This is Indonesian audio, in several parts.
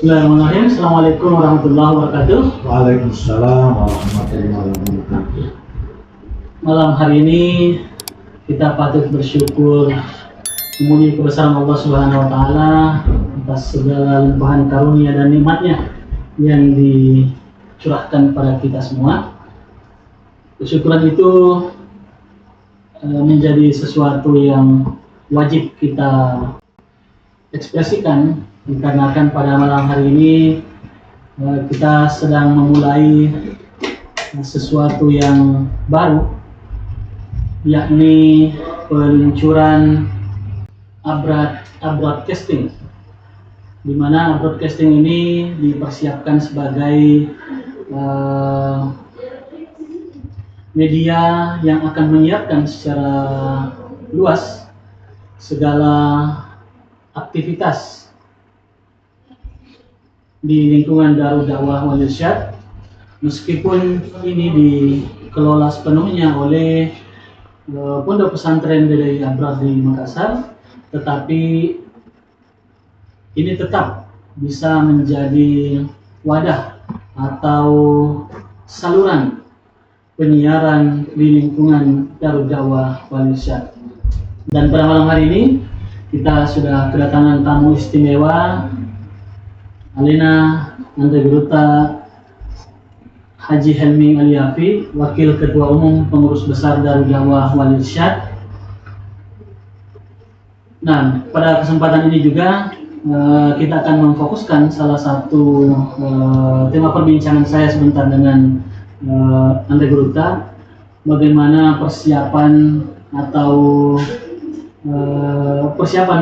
Bismillahirrahmanirrahim. Assalamualaikum warahmatullahi wabarakatuh. Waalaikumsalam warahmatullahi wabarakatuh. Malam hari ini kita patut bersyukur memuji kebesaran Allah Subhanahu wa taala atas segala limpahan karunia dan nikmatnya yang dicurahkan pada kita semua. Kesyukuran itu menjadi sesuatu yang wajib kita ekspresikan, dikarenakan pada malam hari ini kita sedang memulai sesuatu yang baru, yakni peluncuran broadcasting, di mana broadcasting ini dipersiapkan sebagai media yang akan menyiarkan secara luas segala aktivitas di lingkungan Darul Dakwah Wal Irsyad, meskipun ini dikelola sepenuhnya oleh Pondok Pesantren DDI Abrad di Makassar, tetapi ini tetap bisa menjadi wadah atau saluran penyiaran di lingkungan Darul Dakwah Wal Irsyad. Dan pada malam hari ini kita sudah kedatangan tamu istimewa, Alina Anteguruta Haji Helmi Aliafi, Wakil Ketua Umum Pengurus Besar Darul Dakwah Wal Irsyad. Nah, pada kesempatan ini juga kita akan memfokuskan salah satu tema perbincangan saya sebentar dengan Anteguruta, bagaimana persiapan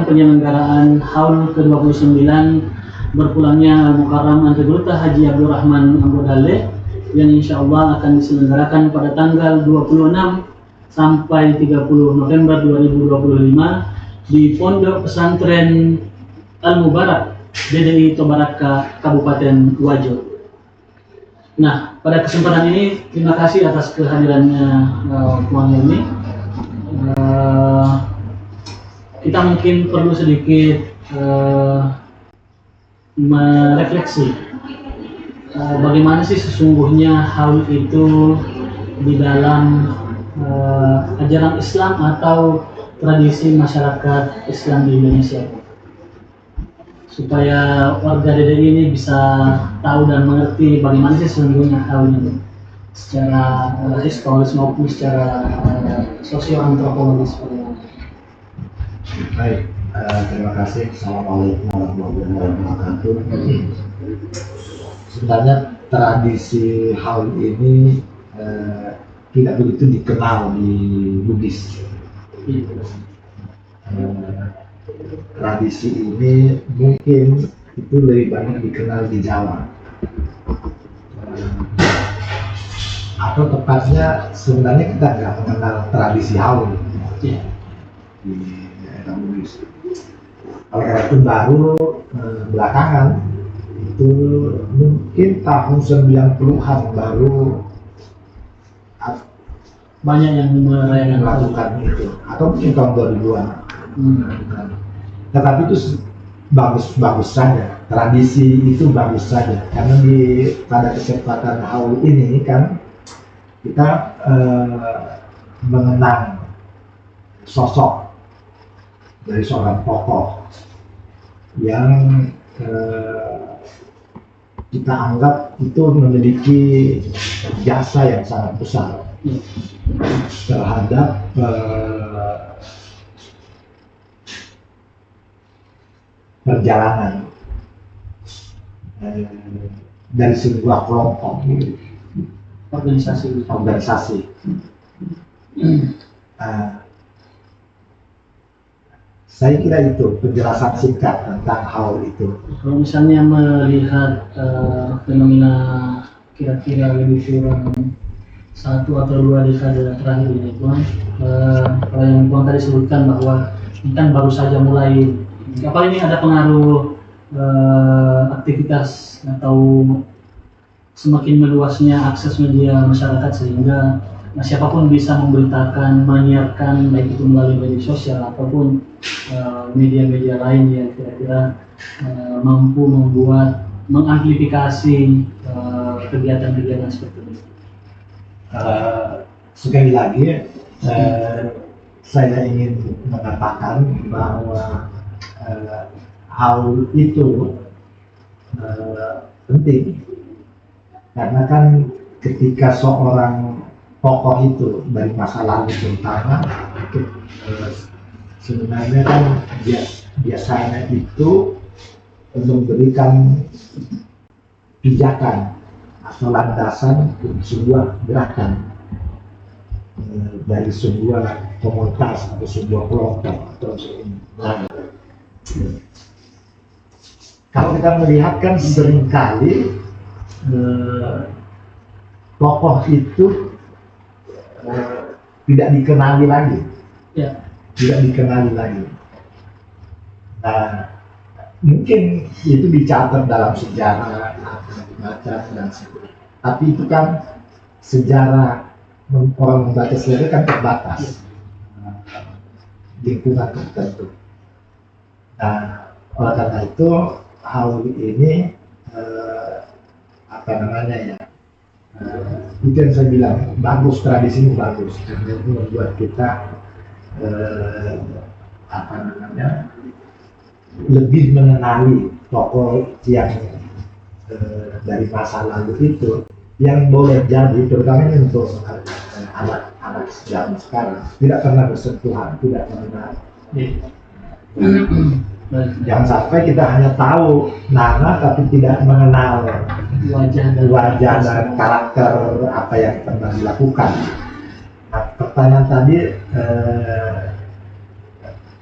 penyelenggaraan Haul ke-29 berpulangnya Al-Mukarram Anteguruta Haji Abdurrahman Ambodale, yang insya Allah akan diselenggarakan pada tanggal 26 sampai 30 November 2025 di Pondok Pesantren Al-Mubarak DDI Tobaraka Kabupaten Wajo. Nah, pada kesempatan ini terima kasih atas kehadirannya Tuan Helmi. Kita mungkin perlu sedikit merefleksi bagaimana sih sesungguhnya haul itu di dalam ajaran Islam atau tradisi masyarakat Islam di Indonesia, supaya warga DDI ini bisa tahu dan mengerti bagaimana sih sesungguhnya haul ini secara historis maupun secara sosioantropologis. Baik, terima kasih. Assalamualaikum warahmatullahi wabarakatuh. Sebenarnya tradisi haul ini tidak begitu dikenal di Bugis. Tradisi ini mungkin itu lebih banyak dikenal di Jawa, atau tepatnya sebenarnya kita nggak mengenal tradisi haul di daerah Bugis. Oleh karena itu baru belakangan itu mungkin tahun 90-an baru banyak yang melakukan itu, atau mungkin tahun 2000-an. Tetapi itu bagus saja, tradisi itu bagus saja, karena pada kesempatan haul ini kan kita mengenang sosok dari seorang tokoh yang kita anggap itu memiliki jasa yang sangat besar terhadap perjalanan dari sebuah kelompok organisasi. Saya kira itu penjelasan singkat tentang haul itu. Kalau misalnya melihat fenomena kira-kira lebih kurang 1 atau 2 dekade terakhir ini, Tuan, kalau yang Tuan tadi sebutkan bahwa ini kan baru saja mulai, apakah ini ada pengaruh aktivitas atau semakin meluasnya akses media masyarakat sehingga siapapun bisa memberitakan, menyiarkan, baik itu melalui media sosial ataupun media-media lain yang kira-kira mampu membuat mengamplifikasi kegiatan-kegiatan seperti ini? Sekali lagi saya ingin mengatakan bahwa hal itu penting, karena kan ketika seorang tokoh itu dari masa lalu terutama sebenarnya kan biasanya itu memberikan pijakan atau landasan sebuah gerakan dari sebuah komunitas atau sebuah kelompok atau kalau kita melihat kan seringkali tokoh itu tidak dikenali lagi, tidak dikenali lagi. Nah, mungkin itu dicatat dalam sejarah macam dan sebagainya. Tapi itu kan sejarah orang membaca sejarah kan terbatas, lingkungan tertentu. Nah, oleh karena itu hal ini itu yang saya bilang bagus, tradisi ini bagus karena itu membuat kita lebih mengenali tokoh yang dari masa lalu itu, yang boleh jadi terutama untuk anak-anak zaman sekarang tidak pernah bersentuhan, tidak pernah. Jangan sampai kita hanya tahu nama tapi tidak mengenal wajah dan karakter apa yang pernah dilakukan. Nah, pertanyaan tadi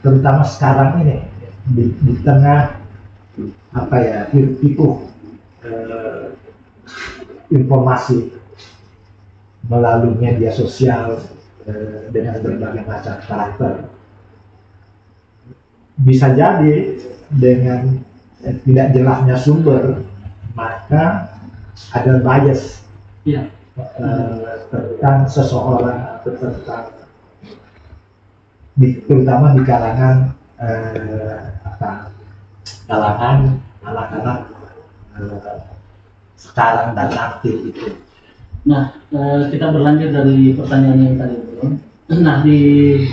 terutama sekarang ini di tengah hiruk-pikuk informasi melalui media sosial dengan berbagai macam karakter, bisa jadi dengan tidak jelasnya sumber maka ada bias tentang seseorang atau tentang terutama di kalangan anak-anak sekarang dan nanti itu. Nah, kita berlanjut dari pertanyaan yang tadi belum. Nah, di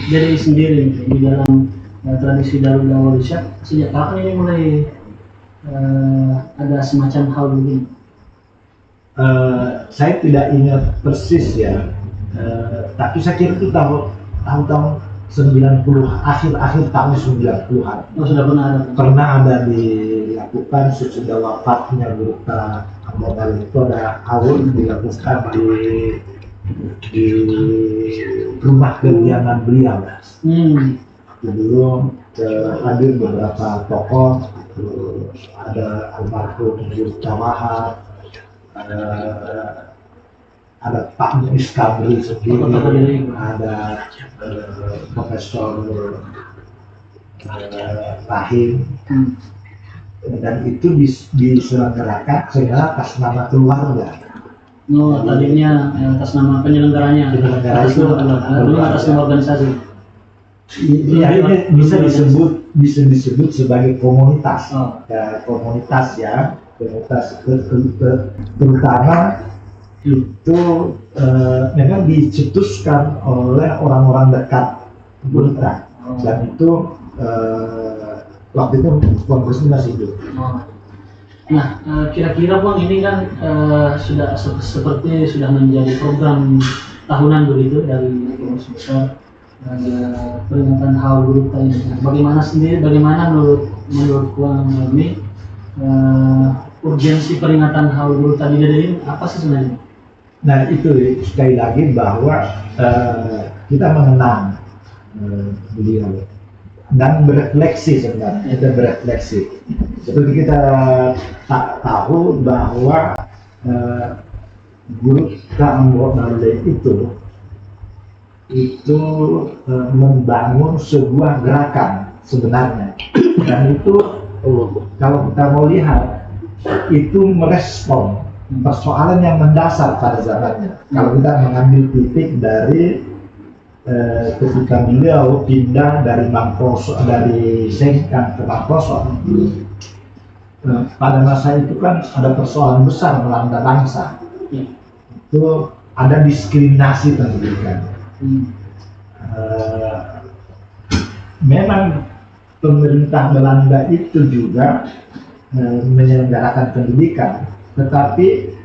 DRI sendiri di dalam tradisi Darul Dawah Irsyad, sejak kapan ini mulai ada semacam hal begini? Saya tidak ingat persis ya, tapi saya kira itu tahun 90, akhir tahun 90-an. Oh, sudah pernah ada dilakukan sesudah wafatnya Burta Ahmad itu, ada awal dilakukan di rumah kediaman beliau. Dulu hadir beberapa tokoh, ada almarhum Burta Wahab, ada Pak Muiz Kamri sendiri, ada Profesor Rahim, dan itu diselenggarakan atas nama keluarga. Oh, tadinya atas nama penyelenggaranya, atas nama organisasi. Iya, ini bisa disebut sebagai komunitas. Komunitas ya, komunitas terutama itu memang dicetuskan oleh orang-orang dekat Burta, dan itu waktu itu kongresnya masih hidup. Nah, kira-kira Bang, ini kan sudah seperti sudah menjadi program tahunan begitu dari Pengurus Besar peringatan HAUL Burta ini. Bagaimana menurut Bang ini urgensi peringatan HAUL Burta di DRI apa sih sebenarnya? Nah, itu sekali lagi bahwa kita mengenang beliau dan berefleksi sebenarnya. Kita berefleksi seperti kita tahu bahwa Burta Ahmad itu membangun sebuah gerakan sebenarnya, dan itu kalau kita mau lihat itu merespon persoalan yang mendasar pada zamannya. Kalau kita mengambil titik dari ketika beliau pindah dari Sengkang ke Mangkosot, pada masa itu kan ada persoalan besar melanda bangsa. Ya. Itu ada diskriminasi pendidikan. Memang pemerintah Belanda itu juga menyelenggarakan pendidikan, tetapi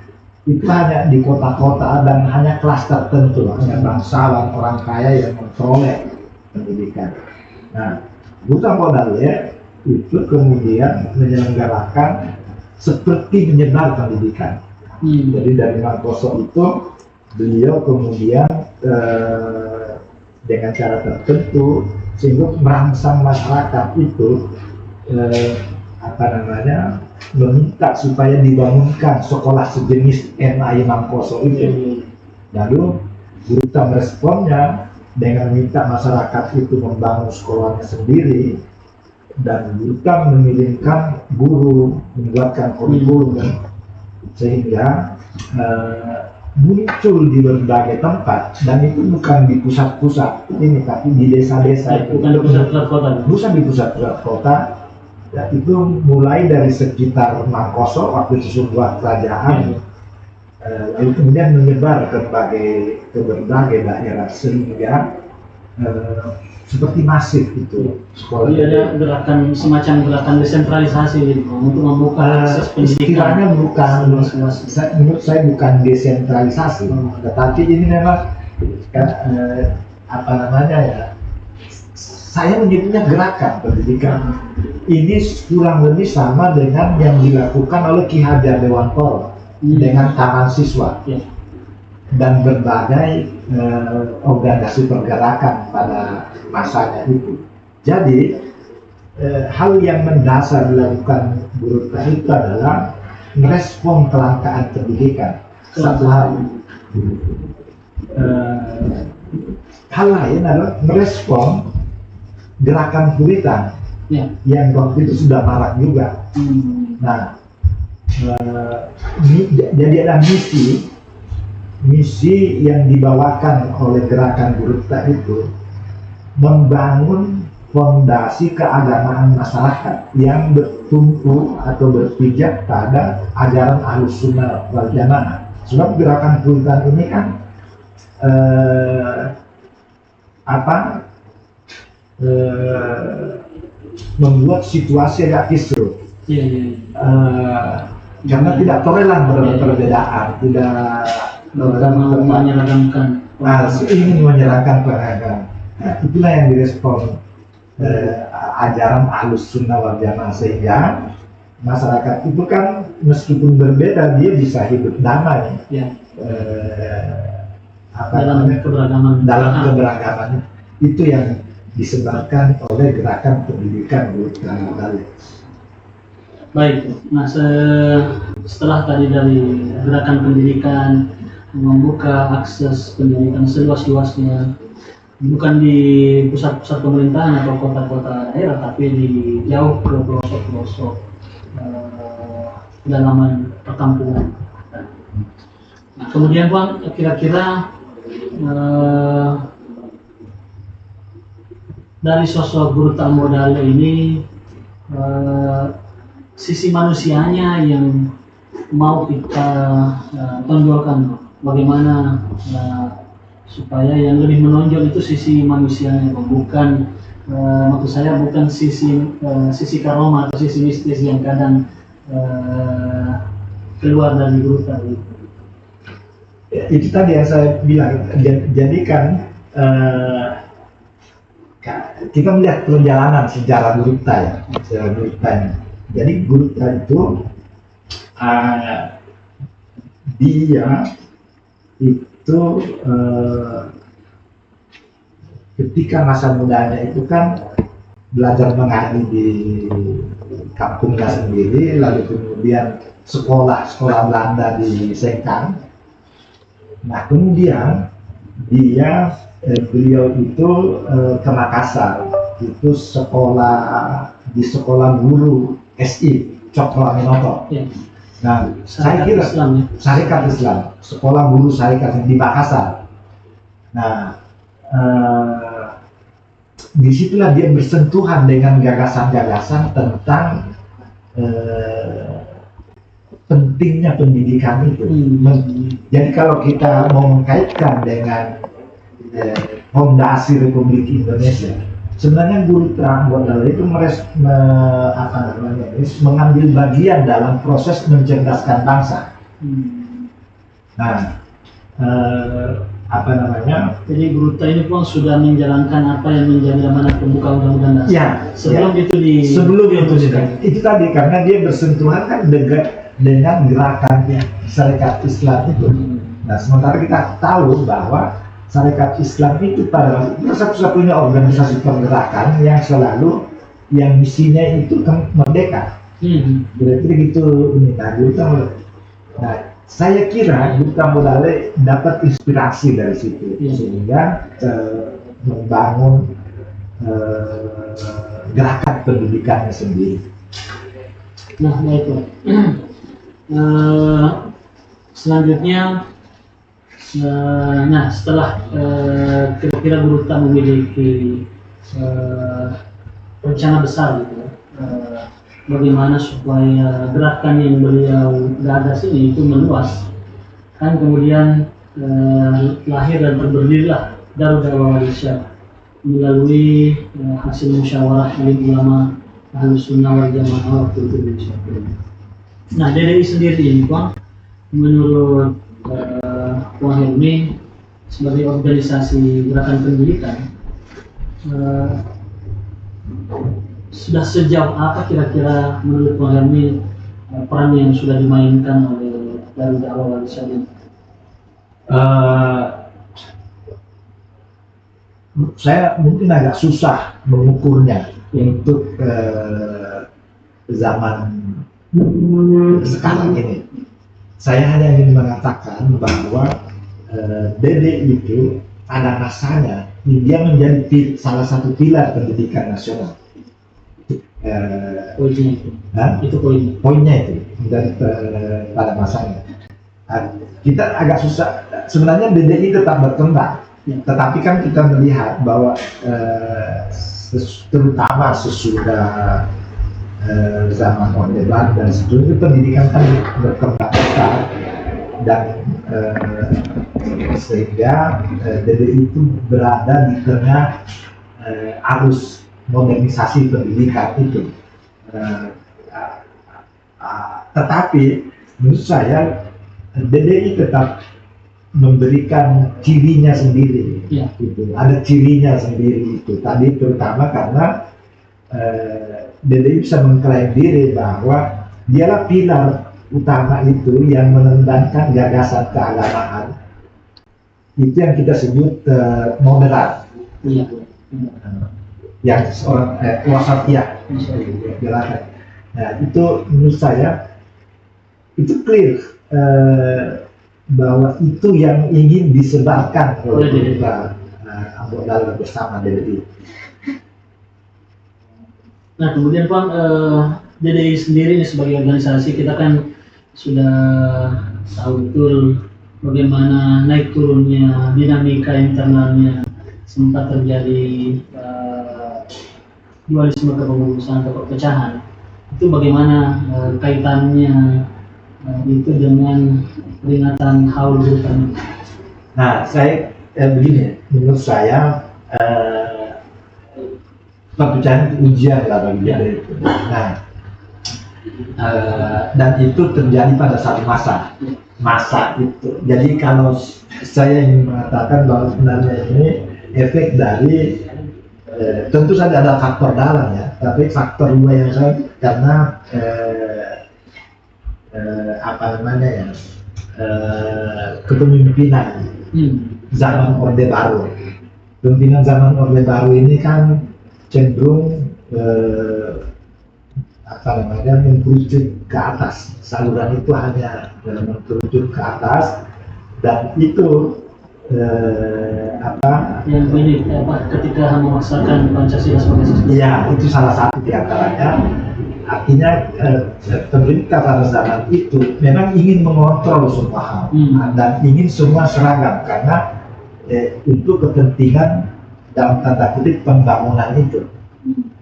itu hanya di kota-kota dan hanya kelas tertentu, hanya bangsawan, orang kaya yang memperoleh pendidikan. Nah, Buta Modalnya itu kemudian menyelenggarakan seperti menyebar pendidikan. Jadi dari Mangkoso itu beliau kemudian dengan cara tertentu sehingga merangsang masyarakat itu meminta supaya dibangunkan sekolah sejenis NAI Mangkoso itu. Lalu Buta meresponnya dengan minta masyarakat itu membangun sekolahnya sendiri, dan Buta mengirimkan guru membuatkan kurikulum, sehingga muncul di berbagai tempat, dan itu bukan di pusat-pusat ini tapi di desa-desa, bukan di pusat-pusat kota. Bukan di pusat-pusat kota. Ya, itu mulai dari sekitar Mangkoso waktu itu sebuah kerajaan, lalu kemudian menyebar ke berbagai daerah, sehingga seperti masif itu sekolah. Jadi ada gerakan, semacam gerakan desentralisasi gitu, untuk membuka akses pendidikan. Istilahnya bukan, menurut saya bukan desentralisasi, tetapi ini memang saya menyebutnya gerakan pendidikan. Ini kurang lebih sama dengan yang dilakukan oleh Ki Hajar Dewantoro dengan taman siswa dan berbagai organisasi pergerakan pada masanya itu. Jadi hal yang mendasar dilakukan Buta itu adalah merespon kelangkaan pendidikan. Satu hal. Hal lain adalah merespon gerakan Puritan yang waktu itu sudah marak juga. Nah, jadi ada misi yang dibawakan oleh gerakan Buta itu membangun fondasi keagamaan masyarakat yang bertumpu atau berpijak pada ajaran Ahlussunnah wal Jamaah. Sebab gerakan Puritan ini kan membuat situasi agak kisruh. Karena tidak toleran terhadap perbedaan, tidak menyeragamkan. Ingin menyerahkan peragam. Nah, itulah yang direspon ajaran Ahlussunnah wal Jamaah, sehingga masyarakat itu kan meskipun berbeda dia bisa hidup damai. Dalam keberagaman itu yang disebabkan oleh gerakan pendidikan Buta Modalnya. Baik, nah setelah tadi dari gerakan pendidikan membuka akses pendidikan seluas-luasnya, bukan di pusat-pusat pemerintahan atau kota-kota daerah, tapi di jauh ke pelosok-pelosok pedalaman perkampungan. Nah, kemudian Bang, kira-kira dari sosok Buta Modalnya ini sisi manusianya yang mau kita tonjolkan, bagaimana supaya yang lebih menonjol itu sisi manusianya, bukan maksud saya bukan sisi karoma atau sisi mistis yang kadang keluar dari Buta itu. Itu tadi yang saya bilang, jadi kan kita melihat perjalanan sejarah Buta ya, sejarah Buta ini. Jadi Buta itu dia itu ketika masa mudanya itu kan belajar mengaji di kampungnya sendiri, lalu kemudian sekolah Belanda di Sengkang. Nah, kemudian beliau itu ke Makassar, itu di sekolah guru SI Cokroaminoto. Nah, saya kira Syarikat Islam, sekolah guru Syarikat di Makassar. Nah, disitulah dia bersentuhan dengan gagasan-gagasan tentang eh, pentingnya pendidikan itu. Hmm. Jadi kalau kita mau mengkaitkan dengan fondasi Republik Indonesia, sebenarnya guru Trambonal itu mengambil bagian dalam proses mencerdaskan bangsa. Nah, Jadi guru ini pun sudah menjalankan apa yang menjadi amanat pembuka undang-undang dasar. Ya, sebelum ya. itu itu tadi karena dia bersentuhan kan dengan gerakan Sarekat Islam itu. Nah, sementara kita tahu bahwa Sarekat Islam itu pada satu-satunya organisasi pergerakan yang selalu yang misinya itu kan merdeka. Berarti begitu ini tadi. Nah, saya kira Duta Modale dapat inspirasi dari situ sehingga membangun gerakan pendidikannya sendiri. Nah, baiklah. Selanjutnya, nah setelah kira-kira Guru Tak memiliki rencana besar gitu, bagaimana supaya gerakan yang beliau gagas ini itu meluas, kan kemudian lahir dan berdirilah Darul Da'wah wal Irsyad melalui hasil musyawarah alim ulama Ahlus Sunnah wal Jamaah waktu itu di Indonesia. Nah, DDI sendiri ini Bang, menurut Bang Helmi sebagai organisasi gerakan pendidikan, sudah sejauh apa kira-kira menurut Bang Helmi peran yang sudah dimainkan oleh Darul Da'wah wal Irsyad ini? Saya mungkin agak susah mengukurnya untuk zaman sekarang ini. Saya hanya ingin mengatakan bahwa DD itu pada masanya dia menjadi salah satu pilar pendidikan nasional. Itu poinnya itu dari pada masanya. Kita agak susah. Sebenarnya DDI tetap berkembang, tetapi kan kita melihat bahwa terutama sesudah zaman Orde Baru dan seterusnya pendidikan kan berkembang besar dan sehingga DDI itu berada di tengah arus modernisasi pendidikan itu. Tetapi menurut saya DDI tetap memberikan cirinya sendiri, gitu. Ada cirinya sendiri itu tadi, terutama karena DDI bisa mengklaim diri bahwa dialah pilar utama itu yang menentangkan gagasan keagamaan itu yang kita sebut moderat, yang seorang wasatiyah. Nah, itu menurut saya itu clear bahwa itu yang ingin disebarkan oleh anggota bersama DDI. Nah, kemudian Pak, DDI sendiri ini sebagai organisasi kita kan sudah tahu betul bagaimana naik turunnya dinamika internalnya, sempat terjadi dualisme kepengurusan atau perpecahan. Itu bagaimana kaitannya itu dengan peringatan Haul Hutan? Nah, saya begini, menurut saya perpecahan itu ujian lah bagi dia itu. Nah, dan itu terjadi pada satu masa itu. Jadi kalau saya ingin mengatakan bahwa sebenarnya ini efek dari tentu saja ada faktor dalam ya, tapi faktor luar yang saya karena kepemimpinan zaman Orde Baru. Pemimpinan zaman Orde Baru ini kan cenderung mengkerucut ke atas. Saluran itu hanya mengkerucut ke atas, dan itu ketika memaksakan Pancasila sebagai sistem. Iya, itu salah satu di antaranya. Artinya pemerintah pada zaman itu memang ingin mengontrol semua hal dan ingin semua seragam karena untuk kepentingan dalam tanda kutip pembangunan itu.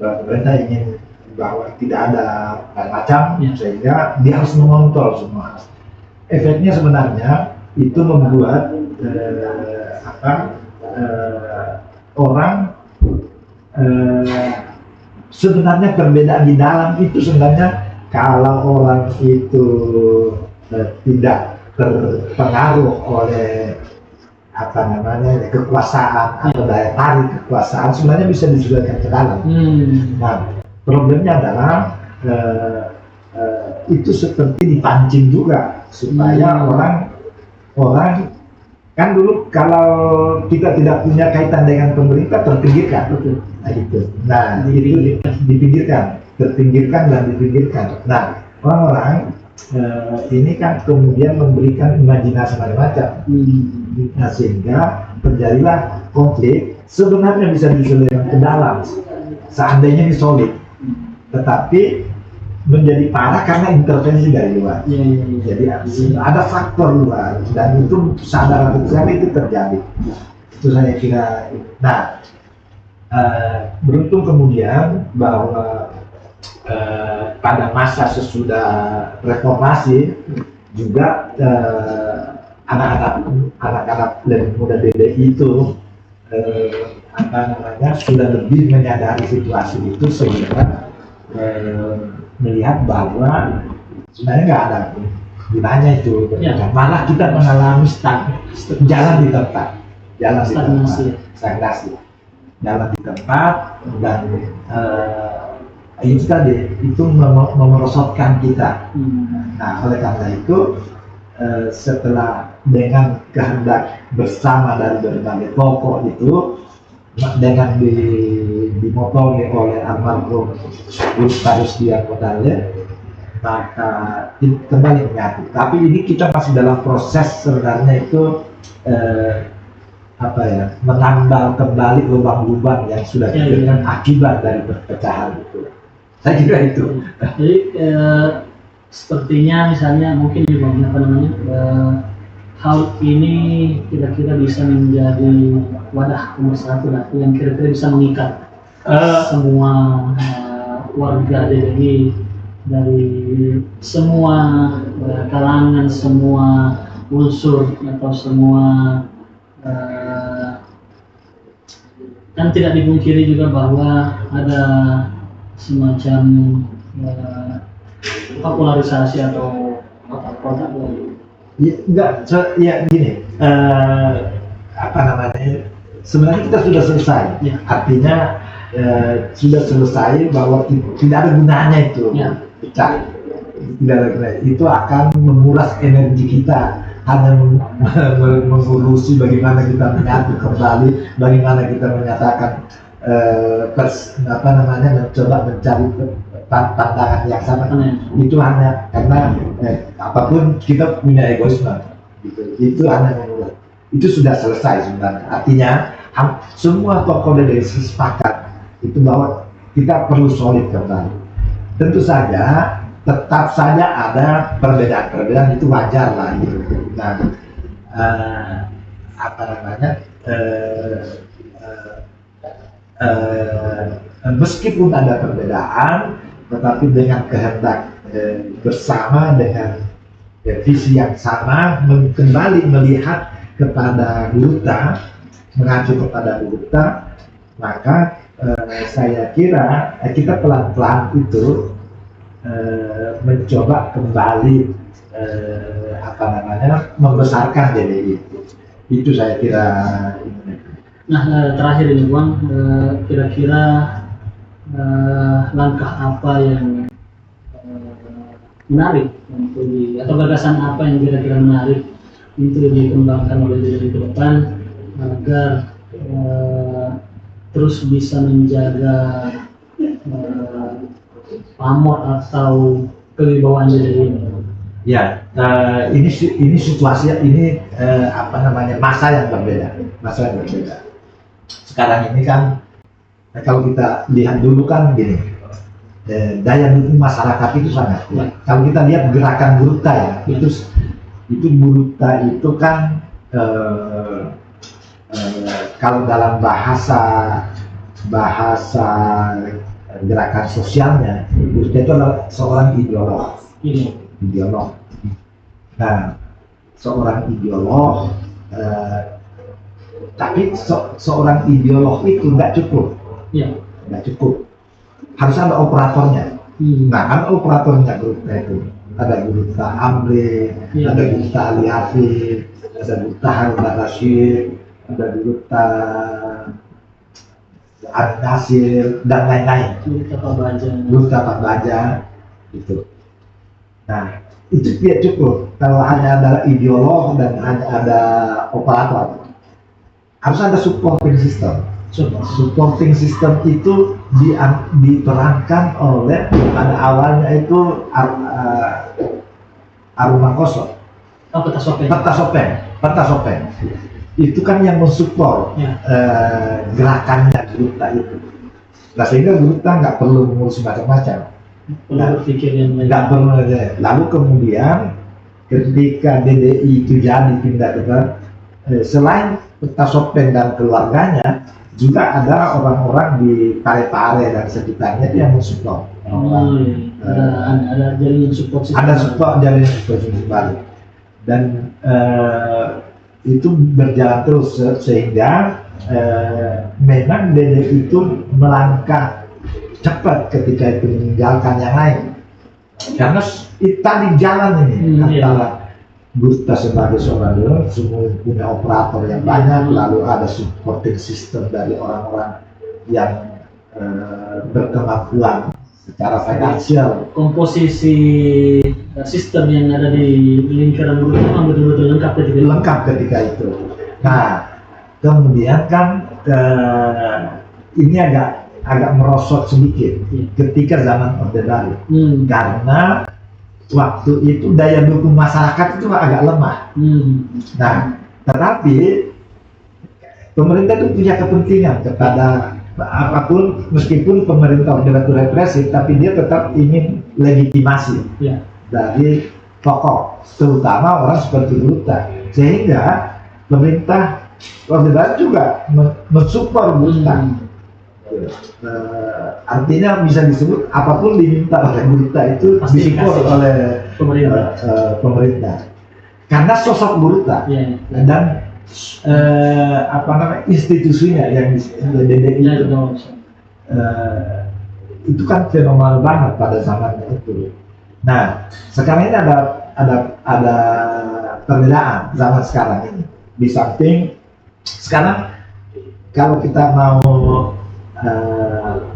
Pemerintah ingin bahwa tidak ada macam, Ya. sehingga dia harus mengontrol semua. Efeknya sebenarnya itu membuat orang sebenarnya perbedaan di dalam itu sebenarnya kalau orang itu tidak terpengaruh oleh kekuasaan atau daya tarik kekuasaan, sebenarnya bisa disesuaikan ke dalam. Nah, problemnya adalah itu seperti dipancing juga supaya orang kan dulu kalau kita tidak punya kaitan dengan pemerintah terpinggirkan. Betul. Nah itu, itu terpinggirkan dan dipinggirkan. Nah, orang-orang ini kan kemudian memberikan imajinasi macam-macam. Nah, sehingga terjadilah konflik. Sebenarnya bisa diselesaikan ke dalam seandainya ini solid, tetapi menjadi parah karena intervensi dari luar. Jadi ada faktor luar dan itu sadar atau tidak itu terjadi. Itu saya kira. Nah, beruntung kemudian bahwa pada masa sesudah reformasi juga anak-anak lebih muda DBI itu sudah lebih menyadari situasi itu sehingga melihat bahwa sebenarnya nggak ada gunanya itu, malah kita mengalami jalan di tempat, stagnasi, jalan di tempat dan itu tadi itu memerosotkan kita. Nah, oleh karena itu setelah dengan kehendak bersama dari berbagai tokoh itu dengan dimotori oleh almarhum Guru Rusdian Modale, maka kembali menyatu. Tapi ini kita masih dalam proses sebenarnya itu menambal kembali lubang-lubang yang sudah diberikan akibat dari perpecahan itu. Saya kira itu. Jadi sepertinya misalnya mungkin hal ini kira-kira bisa menjadi wadah pemersatu yang kira-kira bisa mengikat semua warga DBI dari semua kalangan, semua unsur atau semua kan tidak dipungkiri juga bahwa ada semacam polarisasi atau kotak-kotak. Ya gini, sebenarnya kita sudah selesai. Artinya sudah selesai bahwa tidak ada gunanya itu pecah. Tidak ada gunanya. Itu akan menguras energi kita, hanya mengurusi bagaimana kita menyatu kembali, bagaimana kita menyatakan mencoba mencari pandangan yang sama. Itu hanya karena apapun kita punya egoisme gitu. Itu hanya membuat itu sudah selesai sebenarnya. Artinya semua tokoh dari sepakat itu bahwa kita perlu solid kembali. Tentu saja tetap saja ada perbedaan itu wajar lah gitu. Nah, meskipun ada perbedaan, tetapi dengan kehendak bersama dengan visi yang sama, kembali melihat kepada Buruta, mengacu kepada Buruta, maka saya kira kita pelan-pelan itu mencoba kembali membesarkan DBI itu saya kira. Nah, terakhir ini Bang, kira-kira langkah apa yang menarik untuk atau gagasan apa yang kira-kira menarik untuk dikembangkan oleh DBI ke depan agar terus bisa menjaga pamor atau kewibawaan DBI ini? Ya, ini situasi ini masa yang berbeda. Sekarang ini kan kalau kita lihat dulu kan gini, daya dukung masyarakat itu sangat kuat. Kalau kita lihat gerakan Buruta ya, itu Buruta itu kan kalau dalam bahasa gerakan sosialnya. Gurita itu adalah seorang Ini. ideolog. Nah, seorang ideolog, tapi seorang ideolog itu nggak cukup, Ya. nggak cukup. Harus ada operatornya. Nah, kan operatornya Gurita itu ada Gurita Amri, Ya. ada Gurita Ali Hafid, ada Gurita Harun Rashid, ada Gurita Ari Nasir dan lain-lain. Gurita Pak Baja. Gurita Pak Baja gitu. Nah, itu tidak cukup kalau hanya ada ideolog dan hanya ada operator. Harus ada supporting system. Coba. Supporting system itu diperankan oleh pada awalnya itu Aruma Koso, Apa tas sopen? Peta Sopen. Itu kan yang mensupport Ya. gerakannya Gurita itu. Nah, sehingga Gurita nggak perlu mengurus macam-macam. Perlu berpikir yang lain. Nggak perlu aja. Lalu kemudian ketika DDI itu jadi pindah ke selain Peta Sopen dan keluarganya, juga ada orang-orang di Pare-Pare dan sekitarnya itu yang mensupport. Ada jaringan support system. Ada support jalan seperti balik dan itu berjalan terus sehingga memang DDI itu melangkah cepat ketika itu meninggalkan yang lain karena tadi jalan ini antara Gurita sebagai seorang dulu semua punya operator yang banyak, lalu ada supporting system dari orang-orang yang berkemampuan secara finansial. Komposisi sistem yang ada di lingkaran Gurita memang betul-betul lengkap ketika itu. Nah, kemudian kan ini agak merosot sedikit ketika zaman Orde Baru karena waktu itu daya dukung masyarakat itu agak lemah. Nah, tetapi pemerintah itu punya kepentingan kepada apapun, meskipun pemerintah Orde Baru represif, tapi dia tetap ingin legitimasi dari tokoh, terutama orang seperti Gurita, sehingga pemerintah Orde Baru juga mensupport Gurita. Artinya bisa disebut apapun diminta oleh Gurita itu disupport oleh pemerintah karena sosok Gurita dan institusinya yang DDI itu kan fenomenal banget pada zamannya itu. Nah, sekarang ini ada perbedaan zaman sekarang ini. Di samping sekarang kalau kita mau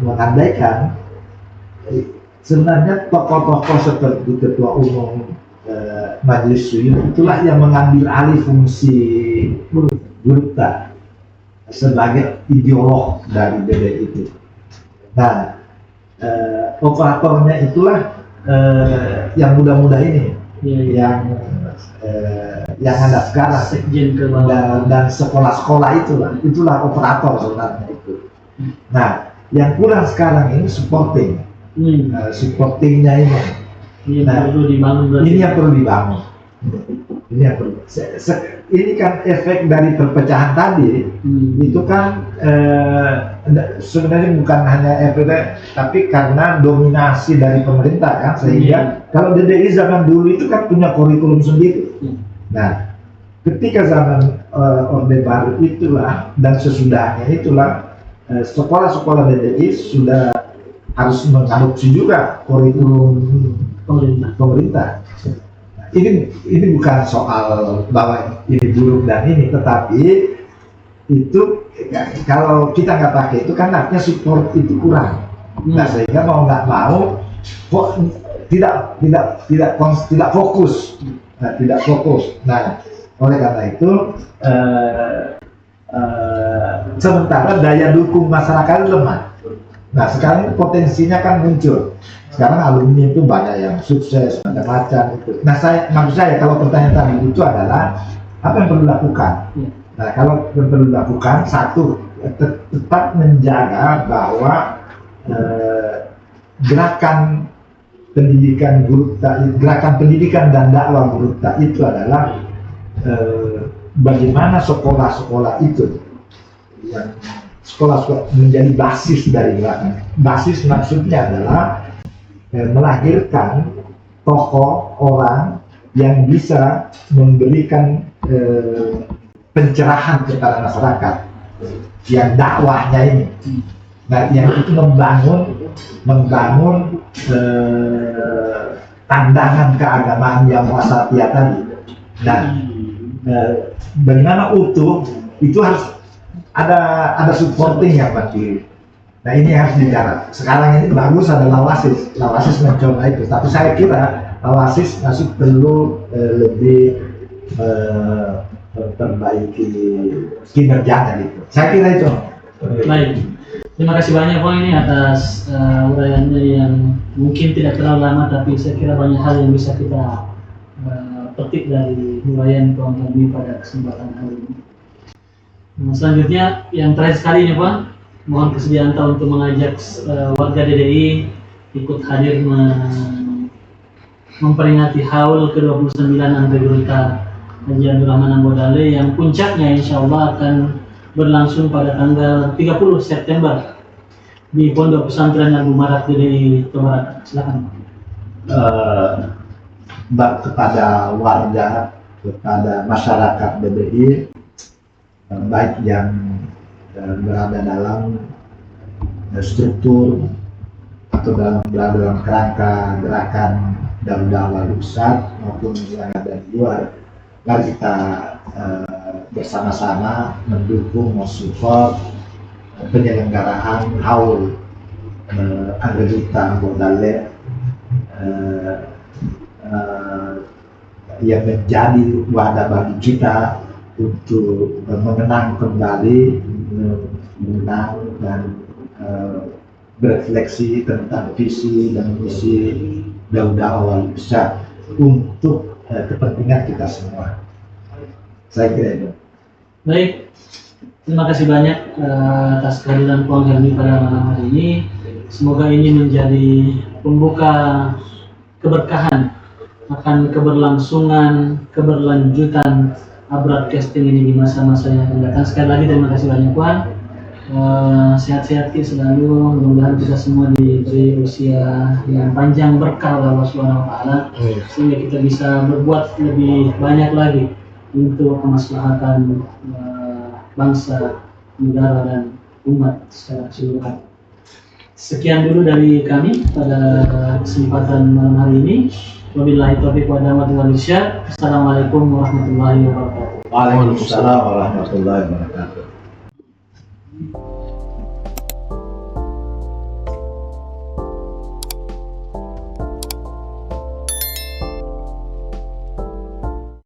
mengandaikan sebenarnya tokoh-tokoh seperti Ketua Umum Majelis Syuro itulah yang mengambil alih fungsi Gurita sebagai ideolog dari DDI itu. Nah, operatornya itulah yang muda-muda ini, yang ada sekarang dan sekolah-sekolah itulah operator sebenarnya itu. Nah, yang kurang sekarang ini supportingnya ini. Ini yang perlu dibangun. Ini kan efek dari perpecahan tadi. Itu kan sebenarnya bukan hanya efek, tapi karena dominasi dari pemerintah kan, sehingga kalau DDI zaman dulu itu kan punya kurikulum sendiri. Nah, ketika zaman Orde Baru itulah dan sesudahnya itulah sekolah-sekolah DDI sudah harus mengadopsi juga kurikulum pemerintah. Ini bukan soal bahwa ini buruk dan ini, tetapi itu kalau kita nggak pakai itu kan artinya support itu kurang. Nah, sehingga mau nggak mau tidak fokus. Nah, oleh karena itu sementara daya dukung masyarakat lemah. Nah, sekarang potensinya kan muncul. Sekarang alumni itu banyak yang sukses, macam-macam itu. Nah, maksud saya kalau pertanyaan tadi itu adalah apa yang perlu dilakukan? Nah, kalau yang perlu dilakukan, satu, tetap menjaga bahwa gerakan pendidikan Gurita, gerakan pendidikan dan dakwah Gurita itu adalah bagaimana sekolah-sekolah itu yang sekolah-sekolah menjadi basis dari gerakan. Basis maksudnya adalah melahirkan tokoh orang yang bisa memberikan pencerahan kepada masyarakat yang dakwahnya ini. Nah, yang itu membangun pandangan keagamaan yang wasatiyah tadi. Nah, bagaimana utuh itu harus ada supporting ya Pak. Nah, ini harus bicara. Sekarang ini bagus adalah Lawasis mencoba itu. Tapi saya kira Lawasis masih perlu lebih memperbaiki kinerjanya gitu. Saya kira itu. Baik, terima kasih banyak Bang ini atas uraiannya yang mungkin tidak terlalu lama, tapi saya kira banyak hal yang bisa kita petik dari uraian Bang Helmi pada kesempatan kali ini. Nah, selanjutnya yang terakhir sekali nih Bang, mohon kesediaan Anda untuk mengajak warga DDI ikut hadir memperingati haul ke-29 Antegrita Haji Abdul Rahman Ambodale yang puncaknya insya Allah akan berlangsung pada tanggal 30 September di Pondok Pesantren Abu Marak DDI Tobarak. Silakan. Kepada warga, kepada masyarakat DDI, baik yang berada dalam struktur atau berada dalam kerangka gerakan Dakwah Wal-Irsad maupun yang ada di luar, mari kita bersama-sama mendukung, mensupport penyelenggaraan haul Antegrita Ambodale yang menjadi wadah bagi kita untuk mengenang kembali, mengenang dan berefleksi tentang visi dan misi Dakwah Wal-Irsad untuk kepentingan kita semua. Saya kira itu. Baik, Terima kasih banyak atas kehadiran Bang Helmi pada malam hari ini. Semoga ini menjadi pembuka keberkahan akan keberlangsungan, keberlanjutan broadcasting ini di masa-masa yang akan datang. Sekali lagi terima kasih banyak Bang. Sehat-sehat kita selalu, mudah-mudahan kita semua diberi usia yang panjang berkah oleh Allah Subhanahu wa taala sehingga kita bisa berbuat lebih banyak lagi untuk kemaslahatan bangsa, negara dan umat secara keseluruhan. Sekian dulu dari kami pada kesempatan malam hari ini. Wabillahi taufiq wa hidayah. Assalamualaikum warahmatullahi wabarakatuh. Waalaikumsalam warahmatullahi wabarakatuh.